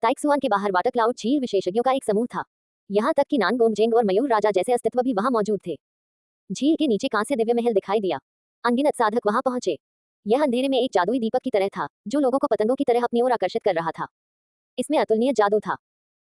ताइक्सुआन के बाहर water cloud झील विशेषज्ञों का एक समूह था। यहाँ तक कि नानगोमजेंग और मयूर राजा जैसे अस्तित्व भी वहां मौजूद थे। झील के नीचे कांस्य दिव्य महल दिखाई दिया। अनगिनत साधक वहां पहुंचे। यह अंधेरे में एक जादुई दीपक की तरह था, जो लोगों को पतंगों की तरह अपनी ओर आकर्षित कर रहा था। इसमें अतुलनीय जादू था।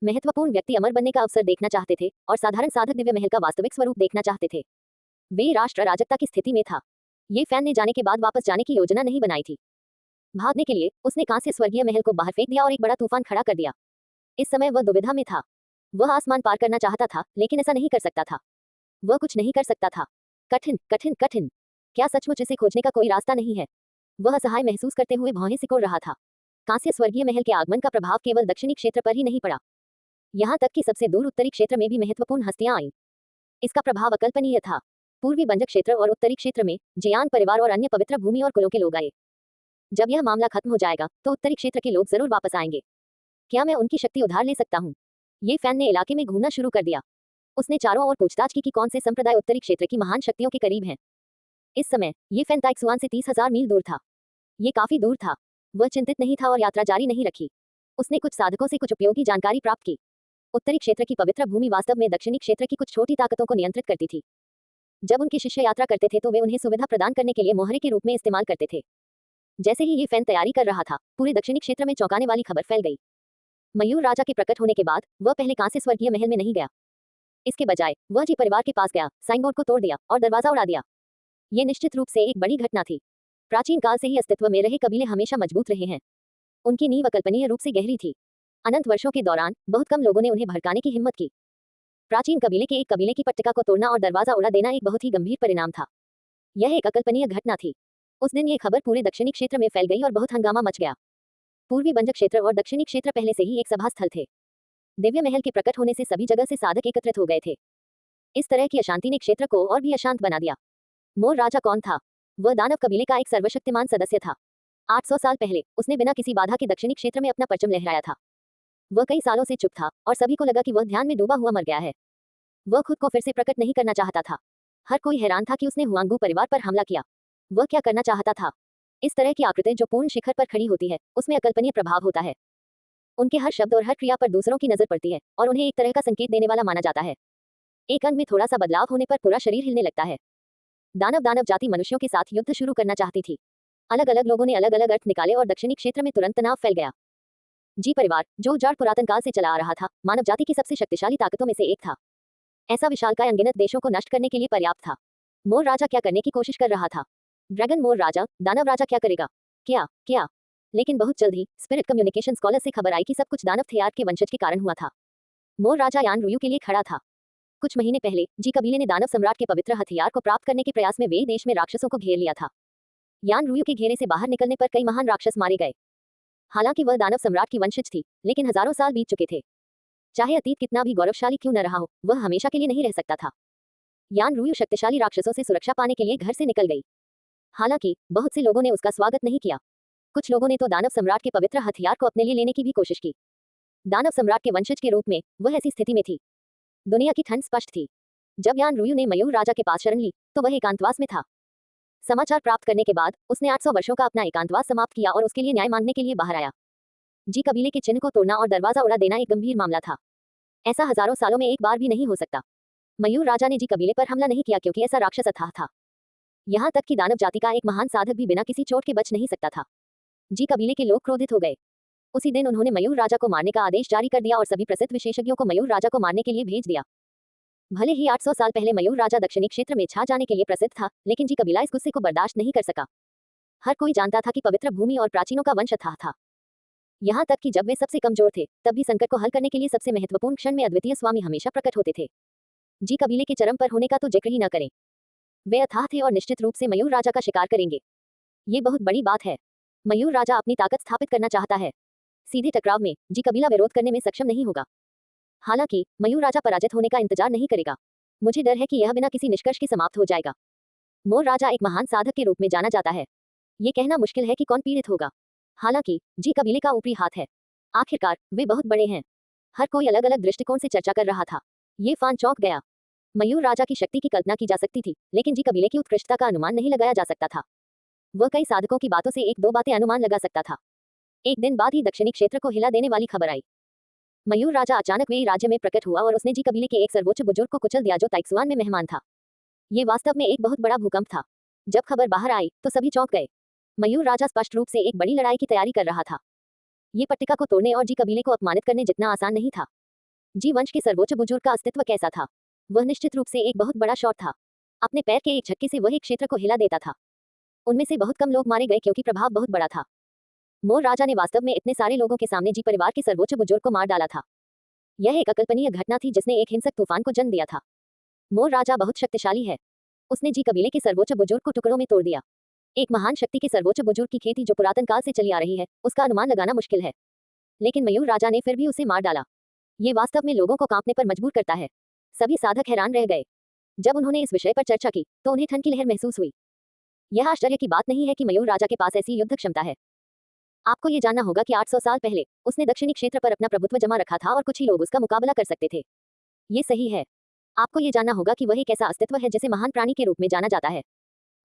महत्वपूर्ण व्यक्ति अमर बनने का अवसर देखना चाहते थे और साधारण साधक दिव्य महल का वास्तविक स्वरूप देखना चाहते थे। वे राष्ट्र अराजकता की स्थिति में था। ये फैन ने जाने के बाद वापस जाने की योजना नहीं बनाई थी। भागने के लिए उसने कांस्य स्वर्गीय महल को बाहर फेंक दिया और एक बड़ा तूफान खड़ा कर दिया। इस समय वह दुविधा में था। वह आसमान पार करना चाहता था, लेकिन ऐसा नहीं कर सकता था। वह कुछ नहीं कर सकता था। कठिन कठिन कठिन। क्या सचमुच इसे खोजने का कोई रास्ता नहीं है? वह असहाय महसूस करते हुए भौहें सिकोड़ रहा था। कांस्य स्वर्गीय महल के आगमन का प्रभाव केवल दक्षिणी क्षेत्र पर ही नहीं पड़ा। यहाँ तक कि सबसे दूर उत्तरी क्षेत्र में भी महत्वपूर्ण हस्तियां आईं। इसका प्रभाव अकल्पनीय था। पूर्वी बंजक क्षेत्र और उत्तरी क्षेत्र में जियान परिवार और अन्य पवित्र भूमि और कुलों के लोग आए। जब यह मामला खत्म हो जाएगा तो उत्तरी क्षेत्र के लोग जरूर वापस आएंगे। क्या मैं उनकी शक्ति उधार ले सकता हूँ? ये फैन ने इलाके में घूमना शुरू कर दिया। उसने चारों ओर पूछताछ की कि कौन से संप्रदाय उत्तरी क्षेत्र की महान शक्तियों के करीब हैं। इस समय ये फैन ताइक्सुआन से 30,000 मील दूर था। ये काफी दूर था। वह चिंतित नहीं था और यात्रा जारी नहीं रखी। उसने कुछ साधकों से कुछ उपयोगी जानकारी प्राप्त की। उत्तरी क्षेत्र की पवित्र भूमि वास्तव में दक्षिणी क्षेत्र की कुछ छोटी ताकतों को नियंत्रित करती थी। जब उनके शिष्य यात्रा करते थे तो वे उन्हें सुविधा प्रदान करने के लिए मोहरे के रूप में इस्तेमाल करते थे। जैसे ही ये फैन तैयारी कर रहा था, पूरे दक्षिणी क्षेत्र में चौंकाने वाली खबर फैल गई। मयूर राजा के प्रकट होने के बाद वह पहले कांस्य स्वर्गीय महल में नहीं गया। इसके बजाय वह जी परिवार के पास गया, साइन बोर्ड को तोड़ दिया और दरवाजा उड़ा दिया। ये निश्चित रूप से एक बड़ी घटना थी। प्राचीन काल से ही अस्तित्व में रहे कबीले हमेशा मजबूत रहे हैं। उनकी नींव अकल्पनीय रूप से गहरी थी। अनंत वर्षों के दौरान बहुत कम लोगों ने उन्हें भड़काने की हिम्मत की। प्राचीन कबीले के एक कबीले की पट्टिका को तोड़ना और दरवाजा उड़ा देना एक बहुत ही गंभीर परिणाम था। यह एक अकल्पनीय घटना थी। उस दिन ये खबर पूरे दक्षिणी क्षेत्र में फैल गई और बहुत हंगामा मच गया। पूर्वी बंजक क्षेत्र और दक्षिणी क्षेत्र पहले से ही एक सभा स्थल थे। दिव्य महल के प्रकट होने से सभी जगह से साधक एकत्रित हो गए थे। इस तरह की अशांति ने क्षेत्र को और भी अशांत बना दिया। मोर राजा कौन था? वह दानव कबीले का एक सर्वशक्तिमान सदस्य था। 800 साल पहले उसने बिना किसी बाधा के दक्षिणी क्षेत्र में अपना परचम लहराया था। वह कई सालों से चुप था और सभी को लगा कि वह ध्यान में डूबा हुआ मर गया है। वह खुद को फिर से प्रकट नहीं करना चाहता था। हर कोई हैरान था कि उसने हुआंगू परिवार पर हमला किया। वह क्या करना चाहता था? इस तरह की आकृति जो पूर्ण शिखर पर खड़ी होती है, उसमें अकल्पनीय प्रभाव होता है। उनके हर शब्द और हर क्रिया पर दूसरों की नजर पड़ती है और उन्हें एक तरह का संकेत देने वाला माना जाता है। एक अंग में थोड़ा सा बदलाव होने पर पूरा शरीर हिलने लगता है। दानव जाति मनुष्यों के साथ युद्ध शुरू करना चाहती थी। अलग अलग लोगों ने अलग अलग अर्थ निकाले और दक्षिणी क्षेत्र में तुरंत तनाव फैल गया। जी परिवार, जो उजाड़ पुरातन काल से चला आ रहा था, मानव जाति की सबसे शक्तिशाली ताकतों में से एक था। ऐसा विशालकाय अनगिनत देशों को नष्ट करने के लिए पर्याप्त था। मोर राजा क्या करने की कोशिश कर रहा था? ड्रैगन मोर राजा, दानव राजा क्या करेगा? क्या क्या लेकिन बहुत जल्द ही स्पिरिट कम्युनिकेशन स्कॉलर से खबर आई कि सब कुछ दानव थेयार के वंशज के कारण हुआ था। मोर राजा यान रुयू के लिए खड़ा था। कुछ महीने पहले जी कबीले ने दानव सम्राट के पवित्र हथियार को प्राप्त करने के प्रयास में वे देश में राक्षसों को घेर लिया था। यान रुयू के घेरे से बाहर निकलने पर कई महान राक्षस मारे गए। हालांकि वह दानव सम्राट की वंशज थी, लेकिन हजारों साल बीत चुके थे। चाहे अतीत कितना भी गौरवशाली क्यों न रहा हो, वह हमेशा के लिए नहीं रह सकता था। यान रुयू शक्तिशाली राक्षसों से सुरक्षा पाने के लिए घर से निकल गई। हालांकि बहुत से लोगों ने उसका स्वागत नहीं किया। कुछ लोगों ने तो दानव सम्राट के पवित्र हथियार को अपने लिए लेने की भी कोशिश की। दानव सम्राट के वंशज के रूप में वह ऐसी स्थिति में थी। दुनिया की ठंड स्पष्ट थी। जब यान रुयू ने मयूर राजा के पास शरण ली तो वह एकांतवास में था। समाचार प्राप्त करने के बाद उसने 800 वर्षों का अपना एकांतवास समाप्त किया और उसके लिए न्याय मांगने के लिए बाहर आया। जी कबीले के चिन्ह को तोड़ना और दरवाजा उड़ा देना एक गंभीर मामला था। ऐसा हजारों सालों में एक बार भी नहीं हो सकता। मयूर राजा ने जी कबीले पर हमला नहीं किया क्योंकि ऐसा राक्षस अथाह था। यहाँ तक कि दानव जाति का एक महान साधक भी बिना किसी चोट के बच नहीं सकता था। जी कबीले के लोग क्रोधित हो गए। उसी दिन उन्होंने मयूर राजा को मारने का आदेश जारी कर दिया और सभी प्रसिद्ध विशेषज्ञों को मयूर राजा को मारने के लिए भेज दिया। भले ही 800 साल पहले मयूर राजा दक्षिणी क्षेत्र में छा जाने के लिए प्रसिद्ध था, लेकिन जी कबीला इस गुस्से को बर्दाश्त नहीं कर सका। हर कोई जानता था कि पवित्र भूमि और प्राचीनों का वंश अथाह था। यहाँ तक कि जब वे सबसे कमजोर थे, तब भी संकट को हल करने के लिए सबसे महत्वपूर्ण क्षण में अद्वितीय स्वामी हमेशा प्रकट होते थे। जी कबीले के चरम पर होने का तो जिक्र ही न करें। वे अथाह थे और निश्चित रूप से मयूर राजा का शिकार करेंगे। ये बहुत बड़ी बात है। मयूर राजा अपनी ताकत स्थापित करना चाहता है। सीधे टकराव में जी कबीला विरोध करने में सक्षम नहीं होगा। हालांकि मयूर राजा पराजित होने का इंतजार नहीं करेगा। मुझे डर है कि यह बिना किसी निष्कर्ष के समाप्त हो जाएगा। मोर राजा एक महान साधक के रूप में जाना जाता है। ये कहना मुश्किल है कि कौन पीड़ित होगा। हालांकि जी कबीले का ऊपरी हाथ है। आखिरकार वे बहुत बड़े हैं। हर कोई अलग अलग दृष्टिकोण से चर्चा कर रहा था। ये फान चौंक गया। मयूर राजा की शक्ति की कल्पना की जा सकती थी, लेकिन जी कबीले की उत्कृष्टता का अनुमान नहीं लगाया जा सकता था। वह कई साधकों की बातों से एक दो बातें अनुमान लगा सकता था। एक दिन बाद ही दक्षिणी क्षेत्र को हिला देने वाली खबर आई। मयूर राजा अचानक वे राज्य में प्रकट हुआ और उसने जी कबीले के एक सर्वोच्च बुजुर्ग को कुचल दिया जो ताइक्सुआन में मेहमान था। ये वास्तव में एक बहुत बड़ा भूकंप था। जब खबर बाहर आई तो सभी चौंक गए। मयूर राजा स्पष्ट रूप से एक बड़ी लड़ाई की तैयारी कर रहा था। ये पट्टिका को तोड़ने और जी कबीले को अपमानित करने जितना आसान नहीं था। जी वंश के सर्वोच्च बुजुर्ग का अस्तित्व कैसा था? वह निश्चित रूप से एक बहुत बड़ा शॉट था। अपने पैर के एक झटके से वह एक क्षेत्र को हिला देता था। उनमें से बहुत कम लोग मारे गए क्योंकि प्रभाव बहुत बड़ा था। मोर राजा ने वास्तव में इतने सारे लोगों के सामने जी परिवार के सर्वोच्च बुजुर्ग को मार डाला था। यह एक अकल्पनीय घटना थी जिसने एक हिंसक तूफान को जन्म दिया था। मोर राजा बहुत शक्तिशाली है। उसने जी कबीले के सर्वोच्च बुजुर्ग को टुकड़ों में तोड़ दिया। एक महान शक्ति के सर्वोच्च बुजुर्ग की खेती जो पुरातन काल से चली आ रही है, उसका अनुमान लगाना मुश्किल है। लेकिन मयूर राजा ने फिर भी उसे मार डाला। ये वास्तव में लोगों को कांपने पर मजबूर करता है। सभी साधक हैरान रह गए। जब उन्होंने इस विषय पर चर्चा की तो उन्हें ठंड की लहर महसूस हुई। यह आश्चर्य की बात नहीं है कि मयूर राजा के पास ऐसी युद्ध क्षमता है। आपको ये जानना होगा कि 800 साल पहले उसने दक्षिणी क्षेत्र पर अपना प्रभुत्व जमा रखा था और कुछ ही लोग उसका मुकाबला कर सकते थे। ये सही है। आपको ये जानना होगा कि वह एक ऐसा अस्तित्व है जिसे महान प्राणी के रूप में जाना जाता है।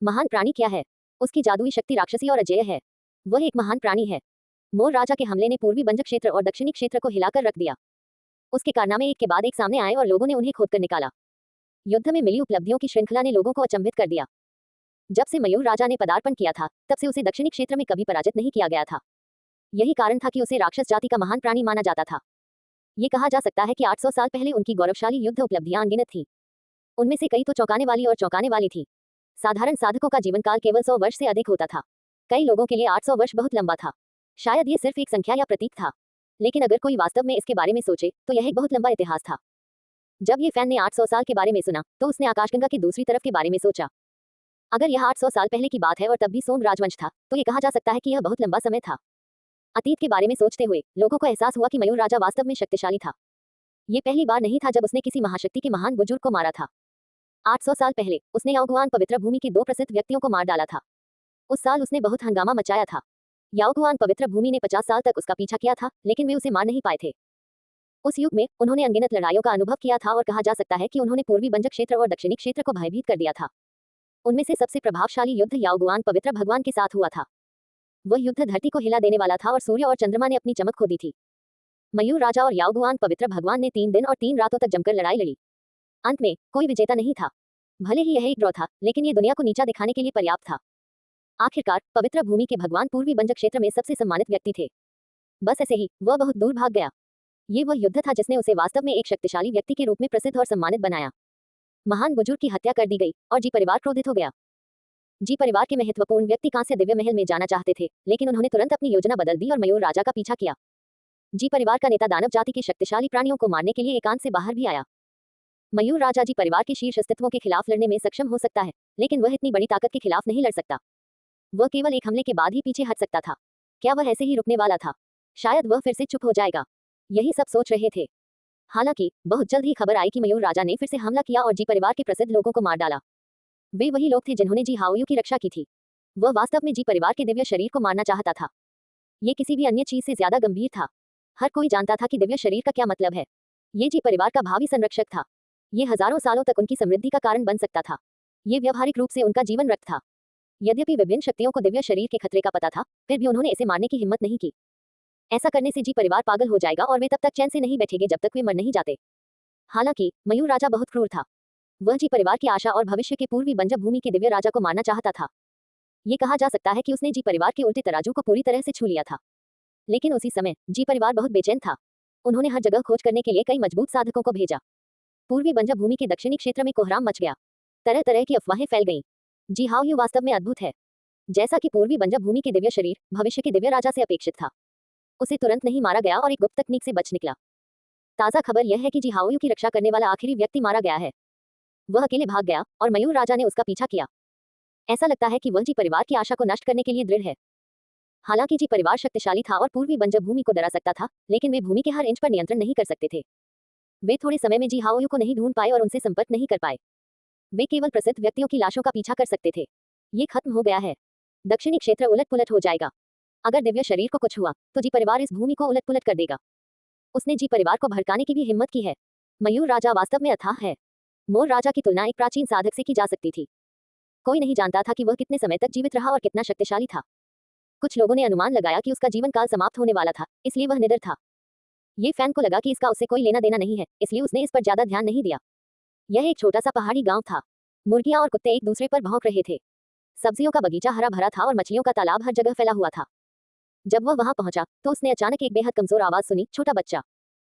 महान प्राणी क्या है? उसकी जादुई शक्ति राक्षसी और अजेय है। वह एक महान प्राणी है। मोर राजा के हमले ने पूर्वी बंजक क्षेत्र और दक्षिणी क्षेत्र को हिलाकर रख दिया। उसके कारनामे एक के बाद एक सामने आए और लोगों ने उन्हें खोदकर निकाला। युद्ध में मिली उपलब्धियों की श्रृंखला ने लोगों को अचंभित कर दिया। जब से मयूर राजा ने पदार्पण किया था तब से उसे दक्षिणी क्षेत्र में कभी पराजित नहीं किया गया था। यही कारण था कि उसे राक्षस जाति का महान प्राणी माना जाता था। ये कहा जा सकता है कि 800 साल पहले उनकी गौरवशाली युद्ध उपलब्धियां अनगिनत थीं। उनमें से कई तो चौंकाने वाली और चौंकाने वाली थी। साधारण साधकों का जीवन काल केवल 100 वर्ष से अधिक होता था। कई लोगों के लिए 800 वर्ष बहुत लंबा था। शायद ये सिर्फ एक संख्या या प्रतीक था, लेकिन अगर कोई वास्तव में इसके बारे में सोचे तो यह एक बहुत लंबा इतिहास था। जब ये फैन ने 800 साल के बारे में सुना तो उसने आकाशगंगा की दूसरी तरफ के बारे में सोचा। अगर यह 800 साल पहले की बात है और तब भी सोम राजवंश था तो ये कहा जा सकता है कि यह बहुत लंबा समय था। अतीत के बारे में सोचते हुए लोगों को एहसास हुआ कि मयूर राजा वास्तव में शक्तिशाली था। ये पहली बार नहीं था जब उसने किसी महाशक्ति के महान बुजुर्ग को मारा था। 800 साल पहले उसने याओगुआन पवित्र भूमि के 2 प्रसिद्ध व्यक्तियों को मार डाला था। उस साल उसने बहुत हंगामा मचाया था। याओगुआन पवित्र भूमि ने 50 साल तक उसका पीछा किया था, लेकिन वे उसे मार नहीं पाए थे। उस युग में उन्होंने अनगिनत लड़ाइयों का अनुभव किया था और कहा जा सकता है कि उन्होंने पूर्वी बंजक क्षेत्र और दक्षिणी क्षेत्र को भयभीत कर दिया था। उनमें से सबसे प्रभावशाली युद्ध याओगुआन पवित्र भगवान के साथ हुआ था। वह युद्ध धरती को हिला देने वाला था और सूर्य और चंद्रमा ने अपनी चमक खो दी थी। मयूर राजा और याओगुआन पवित्र भगवान ने 3 दिन और 3 रातों तक जमकर लड़ाई लड़ी। अंत में कोई विजेता नहीं था। भले ही यह एक ड्रॉ था, लेकिन ये दुनिया को नीचा दिखाने के लिए पर्याप्त था। आखिरकार पवित्र भूमि के भगवान पूर्वी बंजक क्षेत्र में सबसे सम्मानित व्यक्ति थे। बस ऐसे ही वह बहुत दूर भाग गया। ये वह युद्ध था जिसने उसे वास्तव में एक शक्तिशाली व्यक्ति के रूप में प्रसिद्ध और सम्मानित बनाया। महान बुजुर्ग की हत्या कर दी गई और जी परिवार क्रोधित हो गया। जी परिवार के महत्वपूर्ण व्यक्ति कांस्य दिव्य महल में जाना चाहते थे, लेकिन उन्होंने तुरंत अपनी योजना बदल दी और मयूर राजा का पीछा किया। जी परिवार का नेता दानव जाति के शक्तिशाली प्राणियों को मारने के लिए एकांत से बाहर भी आया। मयूर राजा जी परिवार के शीर्ष अस्तित्वों के खिलाफ लड़ने में सक्षम हो सकता है, लेकिन वह इतनी बड़ी ताकत के खिलाफ नहीं लड़ सकता। वह केवल एक हमले के बाद ही पीछे हट सकता था। क्या वह ऐसे ही रुकने वाला था? शायद वह फिर से चुप हो जाएगा। यही सब सोच रहे थे। हालांकि बहुत जल्द ही खबर आई कि मयूर राजा ने फिर से हमला किया और जी परिवार के प्रसिद्ध लोगों को मार डाला। वे वही लोग थे जिन्होंने जी हाओयू की रक्षा की थी। वह वास्तव में जी परिवार के दिव्य शरीर को मारना चाहता था। ये किसी भी अन्य चीज से ज्यादा गंभीर था। हर कोई जानता था कि दिव्य शरीर का क्या मतलब है। ये जी परिवार का भावी संरक्षक था। ये हजारों सालों तक उनकी समृद्धि का कारण बन सकता था। ये व्यावहारिक रूप से उनका जीवन रक्त था। यद्यपि विभिन्न शक्तियों को दिव्य शरीर के खतरे का पता था, फिर भी उन्होंने इसे मारने की हिम्मत नहीं की। ऐसा करने से जी परिवार पागल हो जाएगा और वे तब तक चैन से नहीं बैठेंगे जब तक वे मर नहीं जाते। हालांकि मयूर राजा बहुत क्रूर था। वह जी परिवार की आशा और भविष्य के पूर्वी बंजर भूमि के दिव्य राजा को मारना चाहता था। ये कहा जा सकता है कि उसने जी परिवार के उल्टे तराजू को पूरी तरह से छू लिया था। लेकिन उसी समय जी परिवार बहुत बेचैन था। उन्होंने हर जगह खोज करने के लिए कई मजबूत साधकों को भेजा। पूर्वी बंजर भूमि के दक्षिणी क्षेत्र में कोहराम मच गया। तरह तरह की अफवाहें फैल गईं। जी हाँ, ये वास्तव में अद्भुत है। जैसा कि पूर्वी बंजर भूमि के दिव्य शरीर भविष्य के दिव्य राजा से अपेक्षित था, उसे तुरंत नहीं मारा गया और एक गुप्त तकनीक से बच निकला। ताजा खबर यह है कि जी हाओयू की रक्षा करने वाला आखिरी व्यक्ति मारा गया है। वह अकेले भाग गया और मयूर राजा ने उसका पीछा किया। ऐसा लगता है कि वह जी परिवार की आशा को नष्ट करने के लिए दृढ़ है। हालांकि जी परिवार शक्तिशाली था और पूर्वी बंजर भूमि को डरा सकता था, लेकिन वे भूमि के हर इंच पर नियंत्रण नहीं कर सकते थे। वे थोड़े समय में जी हाओयू को नहीं ढूंढ पाए और उनसे संपर्क नहीं कर पाए। वे केवल प्रसिद्ध व्यक्तियों की लाशों का पीछा कर सकते थे। ये खत्म हो गया है। दक्षिणी क्षेत्र उलट पुलट हो जाएगा। अगर दिव्य शरीर को कुछ हुआ तो जी परिवार इस भूमि को उलट पुलट कर देगा। उसने जी परिवार को भड़काने की भी हिम्मत की है। मयूर राजा वास्तव में अथाह है। मोर राजा की तुलना एक प्राचीन साधक से की जा सकती थी। कोई नहीं जानता था कि वह कितने समय तक जीवित रहा और कितना शक्तिशाली था। कुछ लोगों ने अनुमान लगाया कि उसका जीवन काल समाप्त होने वाला था, इसलिए वह निडर था। ये फैन को लगा कि इसका उससे कोई लेना देना नहीं है, इसलिए उसने इस पर ज्यादा ध्यान नहीं दिया। यह एक छोटा सा पहाड़ी गांव था। मुर्गियां और कुत्ते एक दूसरे पर भौंक रहे थे। सब्जियों का बगीचा हरा भरा था और मछलियों का तालाब हर जगह फैला हुआ था। जब वह वहां पहुंचा तो उसने अचानक एक बेहद कमजोर आवाज सुनी, छोटा बच्चा।